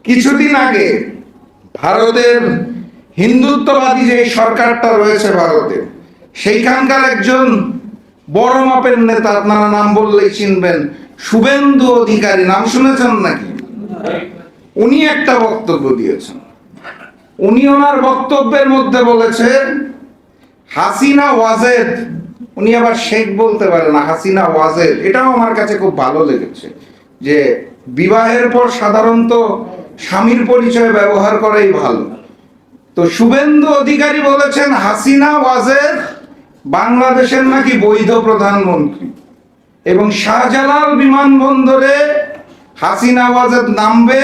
কিছুদিন আগে ভারতের হিন্দুত্ববাদী যে সরকারটা রয়েছে ভারতে, সেইখানকার একজন বড় মাপের নেতা, আপনারা নাম বললেই চিনবেন, শুভেন্দু অধিকারী, নাম শুনেছেন নাকি? উনি একটা বক্তব্য দিয়েছেন। উনি ওনার বক্তব্যের মধ্যে বলেছেন হাসিনা ওয়াজেদ, উনি আবার শেখ বলতে পারে না, হাসিনা ওয়াজেদ। এটাও আমার কাছে খুব ভালো লেগেছে যে বিবাহের পর সাধারণত স্বামীর পরিচয় ব্যবহার করাই ভালো। তো শুভেন্দু অধিকারী বলেছেন হাসিনা ওয়াজেদ বাংলাদেশের নাকি বৈধ প্রধানমন্ত্রী, এবং শাহজালাল বিমানবন্দরে হাসিনা ওয়াজেদ নামবে,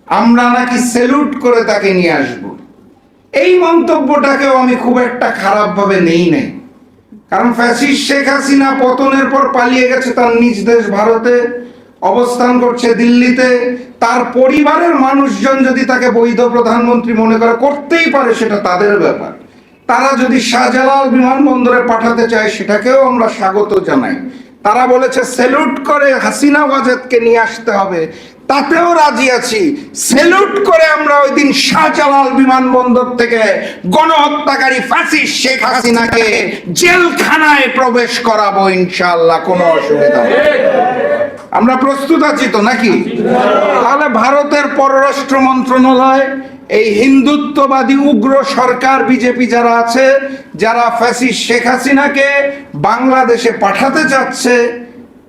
আমরা নাকি স্যালুট করে তাকে নিয়ে আসব। এই মন্তব্যটাকেও আমি খুব একটা খারাপ ভাবে নেই নাই, কারণ ফ্যাসিস্ট শেখ হাসিনা পতনের পর পালিয়ে গেছে তার নিজ দেশ ভারতে, অবস্থান করছে দিল্লিতে। তার পরিবারের মানুষজন যদি তাকে বৈধ প্রধানমন্ত্রী মনে করে, করতেই পারে, সেটা তাদের ব্যাপার। তারা যদি শাহজালাল বিমানবন্দরে পাঠাতে চায়, সেটাকেও আমরা স্বাগত জানাই। তারা বলেছে স্যালুট করে হাসিনা ওয়াজেদকে নিয়ে আসতে হবে, তাতেও রাজি আছি। স্যালুট করে আমরা ওই দিন শাহজালাল বিমানবন্দর থেকে গণহত্যাকারী ফ্যাসিস্ট শেখ হাসিনাকে জেলখানায় প্রবেশ করাবো, ইনশাআল্লাহ, কোনো অসুবিধা নেই। আমরা প্রস্তুত আছি তো নাকি? তাহলে ভারতের পররাষ্ট্র মন্ত্রণালয় এই হিন্দুত্ববাদী উগ্র সরকার বিজেপি যারা আছে, যারা ফ্যাসিস্ট শেখ হাসিনাকে বাংলাদেশে পাঠাতে চাচ্ছে,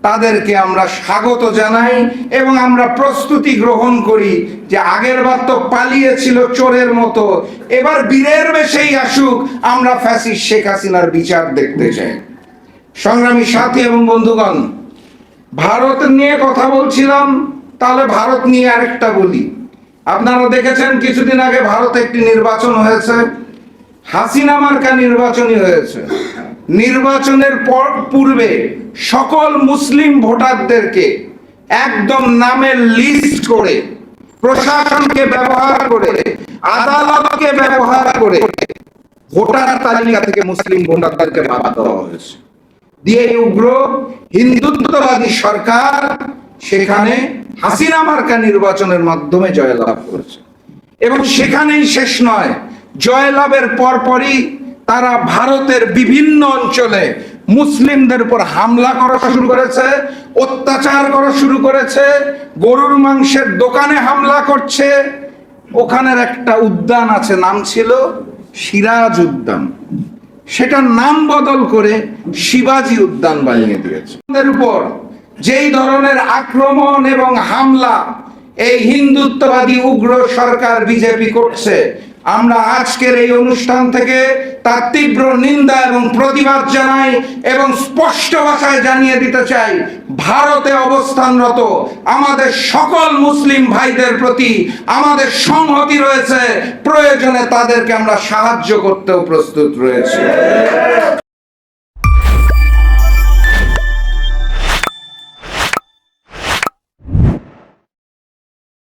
তাদেরকে আমরা স্বাগত জানাই এবং আমরা প্রস্তুতি গ্রহণ করি যে আগের বার তো পালিয়েছিল চোরের মতো, এবার বীরের বেশেই আসুক, আমরা ফ্যাসিস্ট শেখ হাসিনার বিচার দেখতে চাই। সংগ্রামী সাথী এবং বন্ধুগণ, ভারত নিয়ে কথা বলছিলাম, তাহলে ভারত নিয়ে আরেকটা বলি। আপনারা দেখেছেন কিছুদিন আগে ভারতে একটি নির্বাচন হয়েছে, হাসিনা মার্কা নির্বাচনই হয়েছে। নির্বাচনের পূর্বে সকল মুসলিম ভোটারদেরকে একদম নামের লিস্ট করে, প্রশাসনকে ব্যবহার করে, আদালতকে ব্যবহার করে ভোটার তালিকা থেকে মুসলিম ভোটারদেরকে বাদ দেওয়া হয়েছে। দিয়ে উগ্র হিন্দুত্ববাদী সরকার সেখানে হাসিনা মার্কা নির্বাচনের মাধ্যমে জয়লাভ করেছে। এবং সেখানেই শেষ নয়, জয়লাভের পরপরই তারা ভারতের বিভিন্ন অঞ্চলে মুসলিমদের উপর হামলা করা শুরু করেছে, অত্যাচার করা শুরু করেছে, গরুর মাংসের দোকানে হামলা করছে। ওখানের একটা উদ্যান আছে, নাম ছিল সিরাজ উদ্যান, সেটার নাম বদল করে শিবাজি উদ্যান বানিয়ে দিয়েছে। এর উপর যেই ধরনের আক্রমণ এবং হামলা এই হিন্দুত্ববাদী উগ্র সরকার বিজেপি করছে, আমরা আজকের এই অনুষ্ঠান থেকে তার তীব্র নিন্দা এবং প্রতিবাদ জানাই এবং স্পষ্ট ভাষায় জানিয়ে দিতে চাই, ভারতে অবস্থানরত আমাদের সকল মুসলিম ভাইদের প্রতি আমাদের সংহতি রয়েছে, প্রয়োজনে তাদেরকে আমরা সাহায্য করতেও প্রস্তুত রয়েছে।